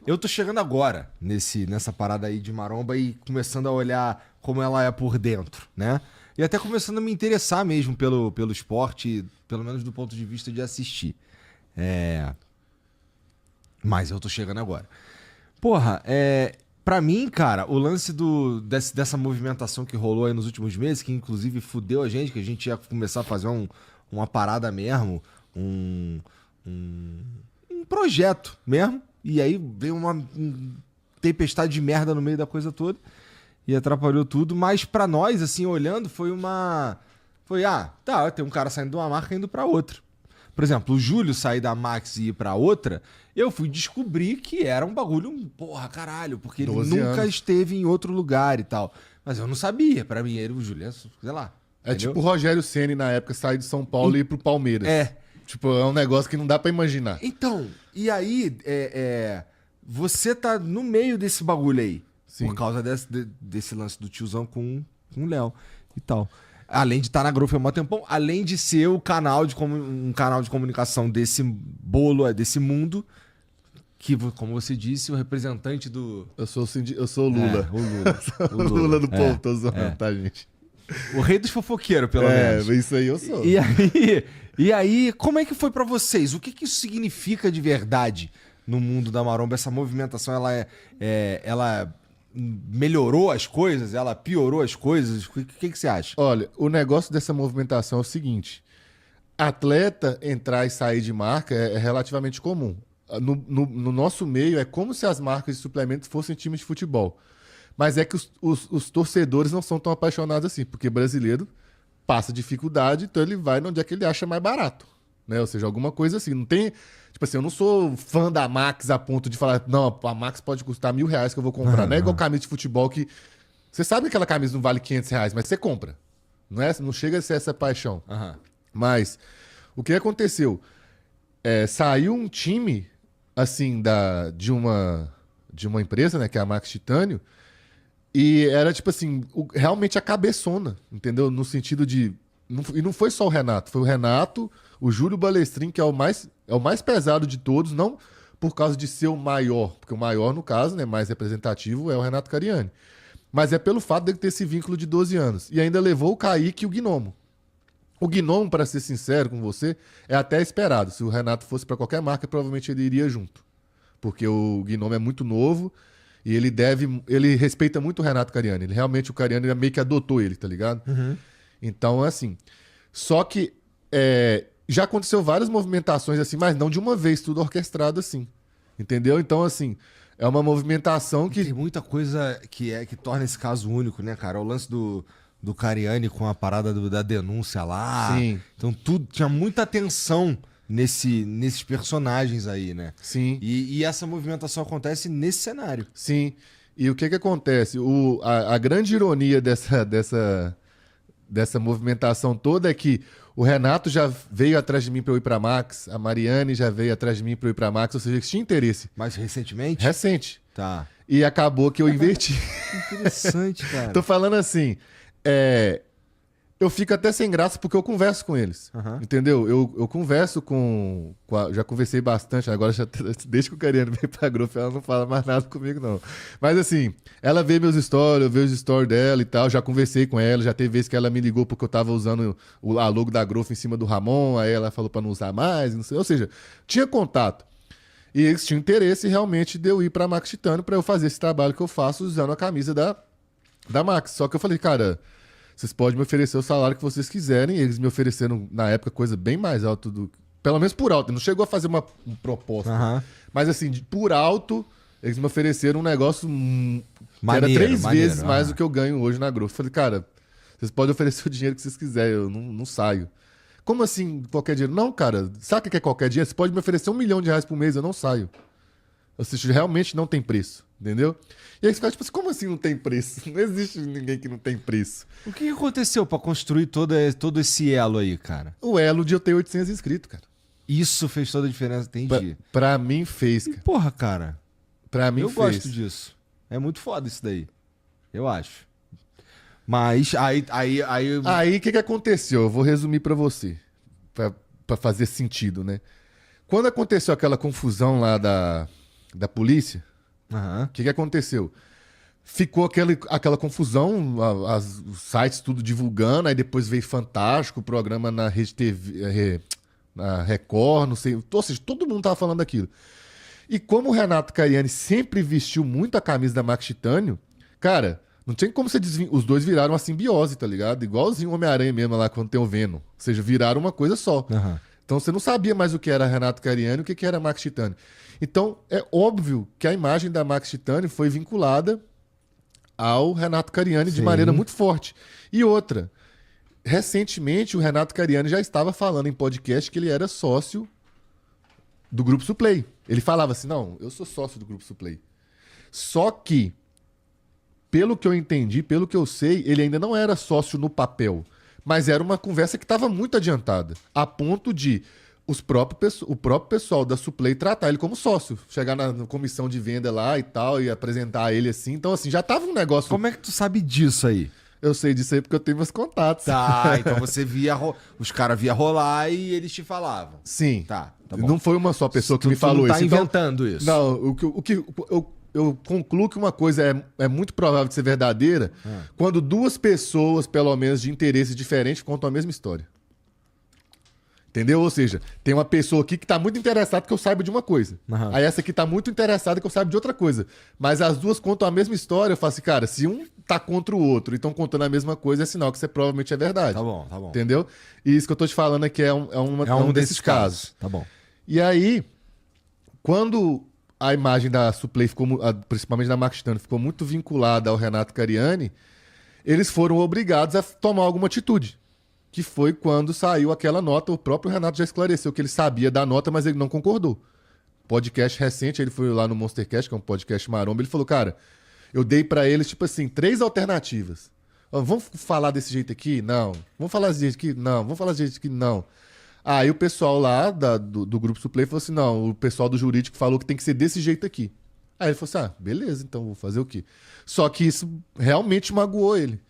Eu tô chegando agora nessa parada aí de maromba e começando a olhar como ela é por dentro, né? E até começando a me interessar mesmo pelo esporte, pelo menos do ponto de vista de assistir. Mas eu tô chegando agora. Porra, pra mim, cara, o lance dessa movimentação que rolou aí nos últimos meses, que inclusive fudeu a gente, que a gente ia começar a fazer uma parada mesmo, um, um projeto mesmo, e aí veio uma tempestade de merda no meio da coisa toda e atrapalhou tudo, mas pra nós, assim, olhando, tá, tem um cara saindo de uma marca indo pra outra. Por exemplo, o Júlio sair da Max e ir pra outra, eu fui descobrir que era um bagulho, porra, caralho, porque ele 12 nunca anos. esteve em outro lugar e tal. Mas eu não sabia, pra mim, o Júlio, sei lá. É Entendeu? tipo o Rogério Ceni na época sair de São Paulo e ir pro Palmeiras. É. Tipo, é um negócio que não dá pra imaginar. Então, e aí, você tá no meio desse bagulho aí. Sim. Por causa desse lance do tiozão com o Léo e tal. Além de estar na Growth há um tempão, além de ser um canal de comunicação desse bolo, desse mundo, que, como você disse, o representante do... Eu sou o Lula. O Lula. O Lula do povo, tô zoando, tá, gente? O rei dos fofoqueiros, pelo menos. Isso aí eu sou. E aí, como é que foi pra vocês? O que que isso significa de verdade no mundo da maromba? Essa movimentação, ela melhorou as coisas? Ela piorou as coisas? O que você acha? Olha, o negócio dessa movimentação é o seguinte. Atleta entrar e sair de marca é relativamente comum. No nosso meio, é como se as marcas de suplementos fossem times de futebol. Mas é que os torcedores não são tão apaixonados assim, porque brasileiro passa dificuldade, então ele vai onde é que ele acha mais barato, né? Ou seja, alguma coisa assim. Não tem... Tipo assim, eu não sou fã da Max a ponto de falar, não, a Max pode custar R$1.000 que eu vou comprar. Não é igual camisa de futebol que... Você sabe que aquela camisa não vale R$500, mas você compra. Não chega a ser essa paixão. Mas o que aconteceu? Saiu um time, assim, de uma empresa, né, que é a Max Titânio, e era, tipo assim, realmente a cabeçona, entendeu? No sentido de... E não foi só o Renato, foi o Renato, o Júlio Balestrin, que é o mais pesado de todos, não por causa de ser o maior, porque o maior, no caso, né, mais representativo, é o Renato Cariani. Mas é pelo fato dele ter esse vínculo de 12 anos. E ainda levou o Kaique e o Gnomo. O Gnomo, para ser sincero com você, é até esperado. Se o Renato fosse para qualquer marca, provavelmente ele iria junto. Porque o Gnomo é muito novo e ele respeita muito o Renato Cariani. Realmente o Cariani meio que adotou ele, tá ligado? Então, assim... Só que já aconteceu várias movimentações assim, mas não de uma vez, tudo orquestrado assim. Entendeu? Então, assim, é uma movimentação que... Tem muita coisa que torna esse caso único, né, cara? O lance do Cariani com a parada da denúncia lá. Sim. Então, tudo tinha muita atenção nesses personagens aí, né? Sim. E essa movimentação acontece nesse cenário. Sim. E o que acontece? A grande ironia dessa movimentação toda é que o Renato já veio atrás de mim para eu ir para Max, a Mariane já veio atrás de mim para eu ir para Max, ou seja, que tinha interesse. Mais recentemente? Recente. Tá. E acabou que eu inverti. Interessante, cara. Tô falando assim, eu fico até sem graça porque eu converso com eles, entendeu? Eu converso já conversei bastante, agora desde que o Cariani veio pra Growth, ela não fala mais nada comigo, não. Mas assim, ela vê meus stories, eu vejo os stories dela e tal, já conversei com ela, já teve vezes que ela me ligou porque eu tava usando a logo da Growth em cima do Ramon, aí ela falou pra não usar mais, não sei, ou seja, tinha contato. E eles tinham interesse realmente de eu ir pra Max Titânio pra eu fazer esse trabalho que eu faço usando a camisa da Max. Só que eu falei, cara... Vocês podem me oferecer o salário que vocês quiserem. Eles me ofereceram, na época, coisa bem mais alta pelo menos por alto. Não chegou a fazer uma proposta. Mas, assim, por alto, eles me ofereceram um negócio que era 3 vezes mais do que eu ganho hoje na Growth. Falei, cara, vocês podem oferecer o dinheiro que vocês quiserem. Eu não saio. Como assim, qualquer dinheiro? Não, cara. Sabe o que é qualquer dinheiro? Você pode me oferecer R$1 milhão por mês, eu não saio. Ou seja, realmente não tem preço. Entendeu? E aí você fala, tipo assim, como assim não tem preço? Não existe ninguém que não tem preço. O que aconteceu pra construir todo esse elo aí, cara? O elo de eu ter 800 inscritos, cara. Isso fez toda a diferença, entendi. Pra mim fez, cara. Porra, cara. Pra mim eu fez. gosto disso. É muito foda isso daí. Eu acho. Mas aí... Aí o que aconteceu? Eu vou resumir pra você. Pra fazer sentido, né? Quando aconteceu aquela confusão lá da polícia, Aham. O que aconteceu? Ficou aquela confusão, os sites tudo divulgando, aí depois veio Fantástico, o programa na Rede TV, na Record, não sei. Ou seja, todo mundo tava falando daquilo. E como o Renato Cariani sempre vestiu muito a camisa da Max Titânio, cara, não tinha como você os dois viraram uma simbiose, tá ligado? Igualzinho o Homem-Aranha mesmo lá quando tem o Venom. Ou seja, viraram uma coisa só. Aham. Então você não sabia mais o que era Renato Cariani e o que era Max Titânio. Então é óbvio que a imagem da Max Titânio foi vinculada ao Renato Cariani de Sim. maneira muito forte. E outra, recentemente o Renato Cariani já estava falando em podcast que ele era sócio do Grupo Suplay. Ele falava assim, não, eu sou sócio do Grupo Suplay. Só que, pelo que eu entendi, pelo que eu sei, ele ainda não era sócio no papel. Mas era uma conversa que estava muito adiantada. A ponto de o próprio pessoal da Suplay tratar ele como sócio. Chegar na comissão de venda lá e tal, e apresentar ele assim. Então, assim, já tava um negócio... Como é que tu sabe disso aí? Eu sei disso aí porque eu tenho meus contatos. Tá, então você via... Os caras via rolar e eles te falavam. Sim. Tá bom. Não foi uma só pessoa que me Tu falou não tá isso. Então, inventando isso. não, o que eu concluo que uma coisa é muito provável de ser verdadeira quando duas pessoas, pelo menos, de interesses diferentes contam a mesma história. Entendeu? Ou seja, tem uma pessoa aqui que tá muito interessada que eu saiba de uma coisa. Aham. Aí essa aqui tá muito interessada que eu saiba de outra coisa. Mas as duas contam a mesma história. Eu falo assim, cara, se um tá contra o outro e estão contando a mesma coisa, é sinal que isso provavelmente é verdade. Tá bom. Entendeu? E isso que eu tô te falando aqui é um desses casos. Tá bom. E aí, quando a imagem da Suplay, principalmente da Max Titânio, ficou muito vinculada ao Renato Cariani, eles foram obrigados a tomar alguma atitude. Que foi quando saiu aquela nota, o próprio Renato já esclareceu que ele sabia da nota, mas ele não concordou. Podcast recente, ele foi lá no Monstercast, que é um podcast maromba, ele falou, cara, eu dei pra eles, tipo assim, 3 alternativas. Vamos falar desse jeito aqui? Não. Vamos falar desse jeito aqui? Não. Vamos falar desse jeito aqui? Não. Aí o pessoal lá do Grupo Suplay falou assim, não, o pessoal do jurídico falou que tem que ser desse jeito aqui. Aí ele falou assim, beleza, então vou fazer o quê? Só que isso realmente magoou ele.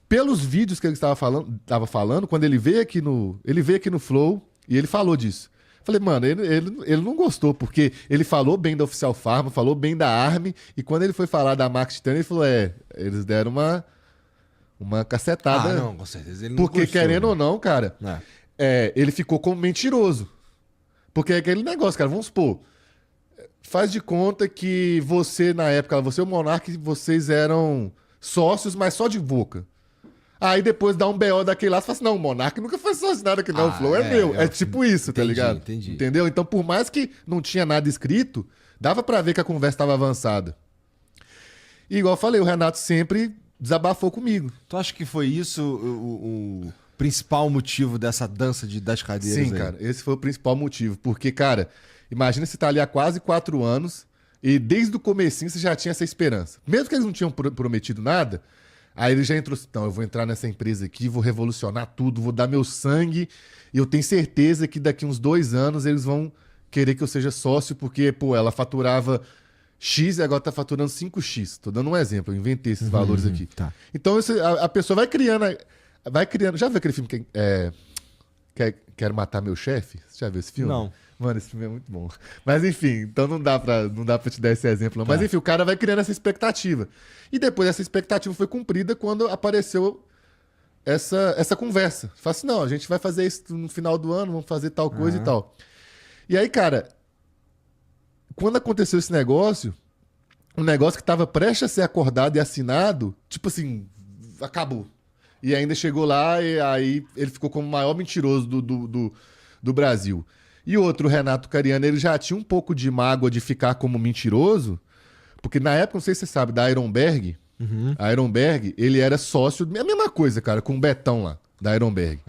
Pelos vídeos que ele estava falando, quando ele veio aqui no Flow e ele falou disso. Falei, mano, ele não gostou, porque ele falou bem da Oficial Pharma, falou bem da Army, e quando ele foi falar da Max Titânio, ele falou, eles deram uma cacetada. Ah, não, com certeza. Ele não Porque, gostou, querendo né? ou não, cara, ele ficou como mentiroso. Porque é aquele negócio, cara, vamos supor, faz de conta que você, na época, você e o Monark, vocês eram sócios, mas só de boca. Aí depois dá um BO daquele lá, você fala assim, não, o Monark nunca foi sócio nada aqui, não, o Flow é meu. É tipo isso, tá ligado? Entendi. Entendeu? Então, por mais que não tinha nada escrito, dava pra ver que a conversa estava avançada. E igual eu falei, o Renato sempre desabafou comigo. Tu acha que foi isso o principal motivo dessa dança das cadeiras Sim, aí? cara, esse foi o principal motivo. Porque, cara, imagina você tá ali há quase 4 anos e desde o comecinho você já tinha essa esperança. Mesmo que eles não tinham prometido nada, aí ele já entrou assim, então, eu vou entrar nessa empresa aqui, vou revolucionar tudo, vou dar meu sangue, e eu tenho certeza que daqui uns 2 anos eles vão querer que eu seja sócio, porque, pô, ela faturava X e agora tá faturando 5X. Tô dando um exemplo, eu inventei esses valores aqui. Tá. Então a pessoa vai criando. Já viu aquele filme Quero Matar Meu Chefe? Você já viu esse filme? Não. Mano, esse filme é muito bom. Mas enfim, então não dá pra te dar esse exemplo. Não. Tá. Mas enfim, o cara vai criando essa expectativa. E depois essa expectativa foi cumprida quando apareceu essa conversa. Fala assim, não, a gente vai fazer isso no final do ano, vamos fazer tal coisa e tal. E aí, cara, quando aconteceu esse negócio, um negócio que estava prestes a ser acordado e assinado, tipo assim, acabou. E ainda chegou lá e aí ele ficou como o maior mentiroso do Brasil. E outro, o Renato Cariani, ele já tinha um pouco de mágoa de ficar como mentiroso, porque na época, não sei se você sabe, da Ironberg, a Ironberg, ele era sócio, a mesma coisa, cara, com o Betão lá, da Ironberg.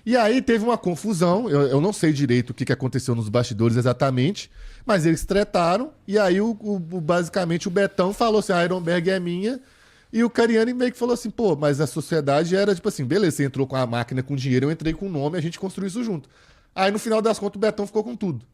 E aí teve uma confusão, eu não sei direito o que aconteceu nos bastidores exatamente, mas eles tretaram, e aí basicamente o Betão falou assim, a Ironberg é minha, e o Cariani meio que falou assim, pô, mas a sociedade era tipo assim, beleza, você entrou com a máquina com dinheiro, eu entrei com o nome, a gente construiu isso junto. Aí no final das contas o Betão ficou com tudo.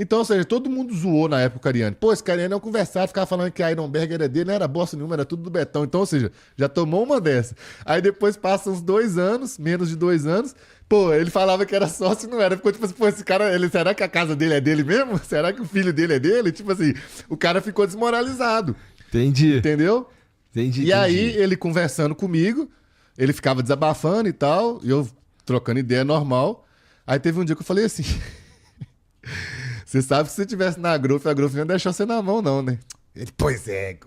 Então, ou seja, todo mundo zoou na época o Cariani. Pô, esse Cariani é um conversado, ficava falando que a Ironberg era dele, não era bosta nenhuma, era tudo do Betão. Então, ou seja, já tomou uma dessa. Aí depois passa uns 2 anos, menos de 2 anos, pô, ele falava que era sócio e não era. Ficou tipo assim, pô, esse cara, será que a casa dele é dele mesmo? Será que o filho dele é dele? Tipo assim, o cara ficou desmoralizado. Entendi. Entendeu? Entendi. E aí, ele conversando comigo, ele ficava desabafando e tal, e eu trocando ideia normal. Aí teve um dia que eu falei assim: você sabe que se você estivesse na Growth, a Growth não ia deixar você na mão, não, né? Ele, pois é,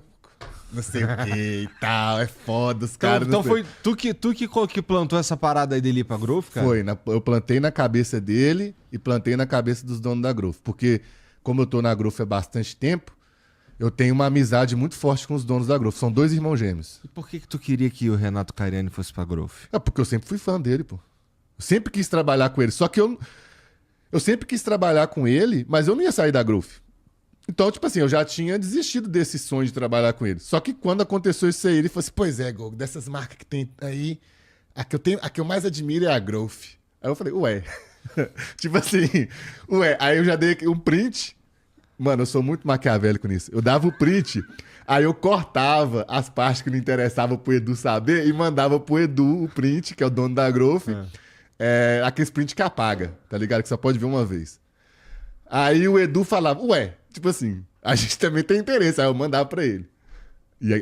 não sei o que e tal, é foda, os caras. Então foi tu que plantou essa parada aí dele ir pra Growth, cara? Foi, eu plantei na cabeça dele e plantei na cabeça dos donos da Growth. Porque, como eu tô na Growth há bastante tempo, eu tenho uma amizade muito forte com os donos da Growth. São 2 irmãos gêmeos. E por que tu queria que o Renato Cariani fosse pra Growth? É porque eu sempre fui fã dele, pô. Eu sempre quis trabalhar com ele. Só que eu sempre quis trabalhar com ele, mas eu não ia sair da Growth. Então, tipo assim, eu já tinha desistido desse sonho de trabalhar com ele. Só que quando aconteceu isso aí, ele falou assim: pois é, Gogo, dessas marcas que tem aí, a que eu mais admiro é a Growth. Aí eu falei, ué. Tipo assim, ué. Aí eu já dei um print. Mano, eu sou muito maquiavélico nisso. Eu dava o print, aí eu cortava as partes que não interessavam pro Edu saber e mandava pro Edu o print, que é o dono da Growth. Aquele print que apaga, tá ligado? Que só pode ver uma vez. Aí o Edu falava, ué, tipo assim, a gente também tem interesse. Aí eu mandava pra ele. E aí,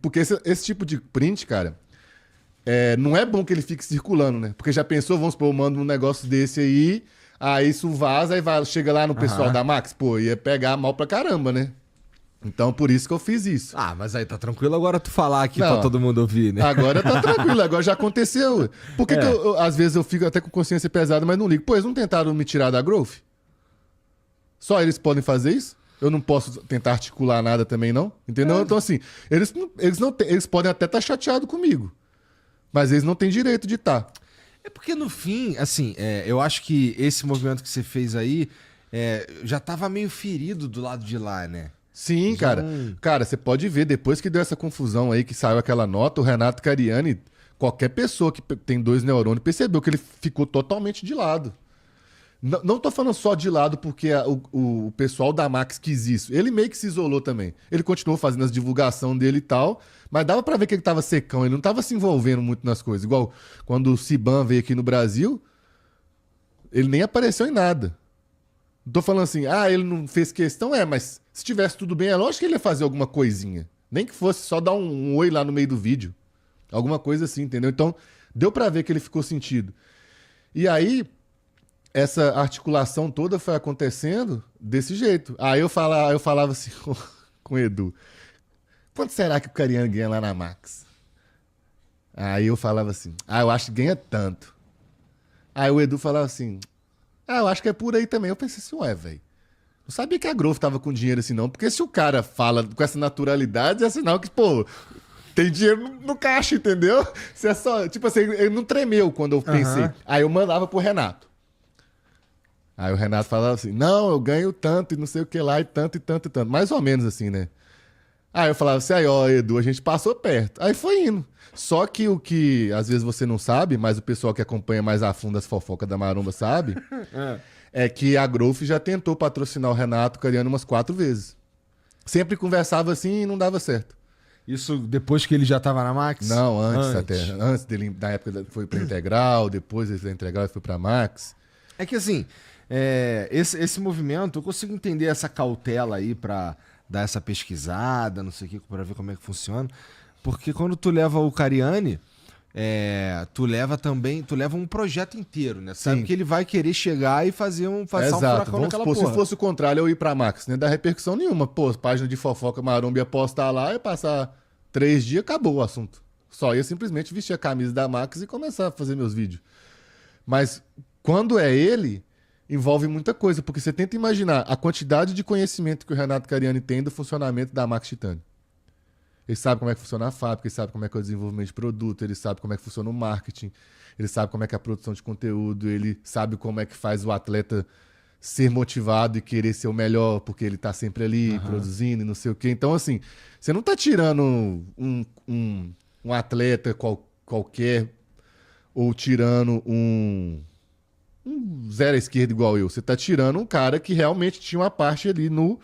porque esse tipo de print, cara, não é bom que ele fique circulando, né? Porque já pensou, vamos supor, eu mando um negócio desse aí isso vaza, aí chega lá no pessoal da Max, pô, ia pegar mal pra caramba, né? Então, por isso que eu fiz isso. Ah, mas aí tá tranquilo agora tu falar aqui Não, pra todo mundo ouvir, né? Agora tá tranquilo, agora já aconteceu. Por que, às vezes eu fico até com consciência pesada, mas não ligo? Pô, eles não tentaram me tirar da Growth? Só eles podem fazer isso? Eu não posso tentar articular nada também, não? Entendeu? Então, assim, eles podem até estar chateados comigo, mas eles não têm direito de estar. É porque no fim, assim, eu acho que esse movimento que você fez aí já tava meio ferido do lado de lá, né? Sim, cara. Cara, você pode ver, depois que deu essa confusão aí, que saiu aquela nota, o Renato Cariani, qualquer pessoa que tem 2 neurônios, percebeu que ele ficou totalmente de lado. Não tô falando só de lado porque o pessoal da Max quis isso. Ele meio que se isolou também. Ele continuou fazendo as divulgações dele e tal, mas dava pra ver que ele tava secão, ele não tava se envolvendo muito nas coisas. Igual quando o Ciban veio aqui no Brasil, ele nem apareceu em nada. Não tô falando assim, ele não fez questão, mas se tivesse tudo bem, é lógico que ele ia fazer alguma coisinha. Nem que fosse só dar um oi lá no meio do vídeo. Alguma coisa assim, entendeu? Então, deu pra ver que ele ficou sentido. E aí, essa articulação toda foi acontecendo desse jeito. Aí eu falava assim com o Edu: quanto será que o Cariani ganha lá na Max? Aí eu falava assim: eu acho que ganha tanto. Aí o Edu falava assim: eu acho que é por aí também. Eu pensei assim, velho. Não sabia que a Growth tava com dinheiro assim, não. Porque se o cara fala com essa naturalidade, é sinal que, pô, tem dinheiro no caixa, entendeu? Se é só, tipo assim, ele não tremeu quando eu pensei. Aí eu mandava pro Renato. Aí o Renato falava assim: não, eu ganho tanto e não sei o que lá, e tanto, e tanto, e tanto. Mais ou menos assim, né? Aí eu falava assim: Edu, a gente passou perto. Aí foi indo. Só que o que às vezes você não sabe, mas o pessoal que acompanha mais a fundo as fofocas da Maromba sabe, é que a Growth já tentou patrocinar o Renato Cariani umas 4 vezes. Sempre conversava assim e não dava certo. Isso depois que ele já tava na Max? Não, antes até. Antes dele, na época foi pra Integral, depois ele foi pra Integral e foi pra Max. É que assim, esse movimento, eu consigo entender essa cautela aí pra dar essa pesquisada, não sei o que, pra ver como é que funciona. Porque quando tu leva o Cariani, tu leva um projeto inteiro, né? Sabe Sim. que ele vai querer chegar e fazer um Exato. furacão Vamos naquela supor, porra. se fosse o contrário, eu ir pra Max, não ia dar repercussão nenhuma. Pô, página de fofoca Maromba ia postar lá, ia passar 3 dias, acabou o assunto. Só ia simplesmente vestir a camisa da Max e começar a fazer meus vídeos. Mas quando é ele, envolve muita coisa, porque você tenta imaginar a quantidade de conhecimento que o Renato Cariani tem do funcionamento da Max Titânio. Ele sabe como é que funciona a fábrica, ele sabe como é que é o desenvolvimento de produto, ele sabe como é que funciona o marketing, ele sabe como é que é a produção de conteúdo, ele sabe como é que faz o atleta ser motivado e querer ser o melhor, porque ele tá sempre ali produzindo e não sei o quê. Então, assim, você não tá tirando um atleta qualquer ou tirando um um zero à esquerda igual eu. Você tá tirando um cara que realmente tinha uma parte ali no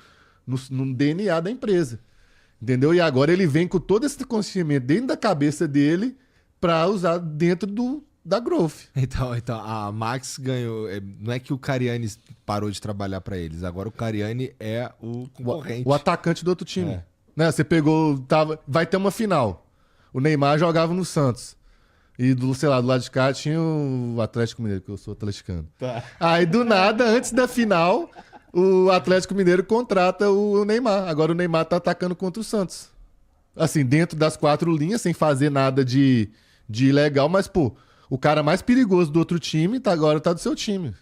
DNA da empresa. Entendeu? E agora ele vem com todo esse conhecimento dentro da cabeça dele para usar dentro da Growth. Então, a Max ganhou. Não é que o Cariani parou de trabalhar pra eles, agora o Cariani é o concorrente. O atacante do outro time. É. Né? Você pegou. Vai ter uma final. O Neymar jogava no Santos. E sei lá, do lado de cá tinha o Atlético Mineiro, que eu sou atleticano. Tá. Aí, do nada, antes da final, o Atlético Mineiro contrata o Neymar. Agora o Neymar tá atacando contra o Santos. Assim, dentro das 4 linhas, sem fazer nada de ilegal, mas, pô, o cara mais perigoso do outro time agora tá do seu time.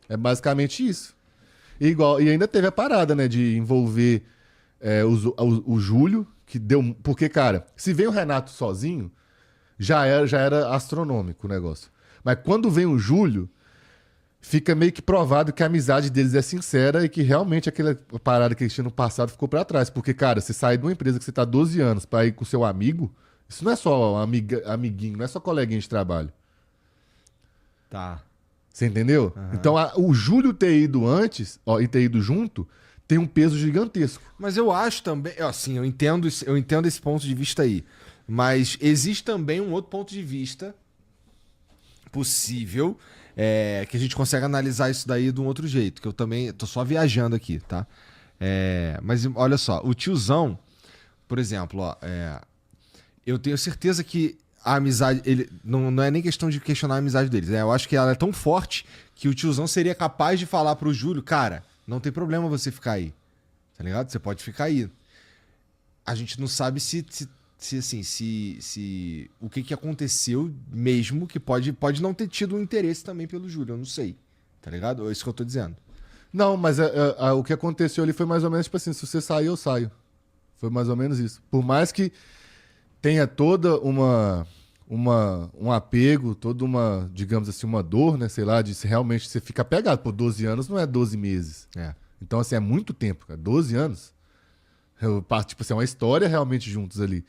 É basicamente isso. E ainda teve a parada, né, de envolver o Júlio, que deu. Porque, cara, se vem o Renato sozinho, já era astronômico o negócio. Mas quando vem o Júlio, fica meio que provado que a amizade deles é sincera e que realmente aquela parada que eles tinham no passado ficou pra trás. Porque, cara, você sair de uma empresa que você tá 12 anos pra ir com seu amigo, isso não é só amiguinho, não é só coleguinha de trabalho. Tá. Você entendeu? Aham. Então, o Júlio ter ido antes, ó, e ter ido junto, tem um peso gigantesco. Mas eu acho também, assim, eu entendo esse ponto de vista aí. Mas existe também um outro ponto de vista possível, que a gente consegue analisar isso daí de um outro jeito, que eu também tô só viajando aqui, tá? Mas olha só, o tiozão, por exemplo, ó, eu tenho certeza que a amizade, ele não é nem questão de questionar a amizade deles, eu acho que ela é tão forte que o tiozão seria capaz de falar pro Júlio, cara, não tem problema você ficar aí, tá ligado? Você pode ficar aí. A gente não sabe se o que aconteceu mesmo, que pode não ter tido um interesse também pelo Júlio, eu não sei, tá ligado? É isso que eu tô dizendo. Não, mas o que aconteceu ali foi mais ou menos tipo assim, se você sair, eu saio. Foi mais ou menos isso. Por mais que tenha toda um apego, toda uma, digamos assim, uma dor, né? Sei lá, de se realmente você fica pegado. Por 12 anos não é 12 meses. Então, assim, é muito tempo, cara. 12 anos. Tipo assim, é uma história realmente juntos ali.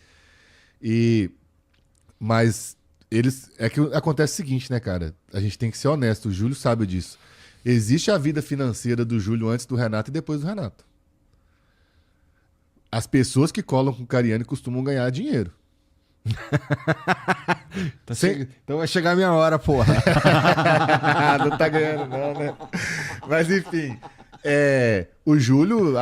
Mas eles. É que acontece o seguinte, né, cara? A gente tem que ser honesto, o Júlio sabe disso. Existe a vida financeira do Júlio antes do Renato e depois do Renato. As pessoas que colam com o Cariani costumam ganhar dinheiro. Então vai chegar a minha hora, porra. Não tá ganhando, não, né? Mas enfim. O Júlio,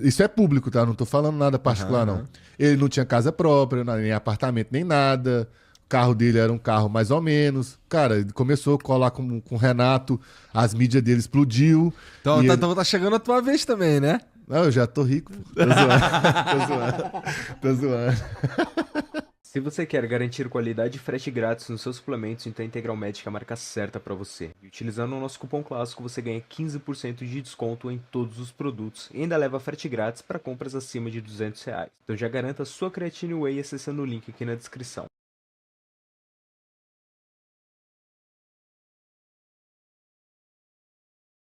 isso é público, tá? Não tô falando nada particular, não. Ele não tinha casa própria, nem apartamento, nem nada. O carro dele era um carro mais ou menos. Cara, ele começou a colar com o Renato, as mídias dele explodiu. Então tá chegando a tua vez também, né? Não, eu já tô rico. Tô zoando. Tô zoando. Se você quer garantir qualidade e frete grátis nos seus suplementos, então a Integral Médica é a marca certa para você. E utilizando o nosso cupom clássico, você ganha 15% de desconto em todos os produtos e ainda leva frete grátis para compras acima de R$ 200. Então já garanta sua Creatine Whey acessando o link aqui na descrição.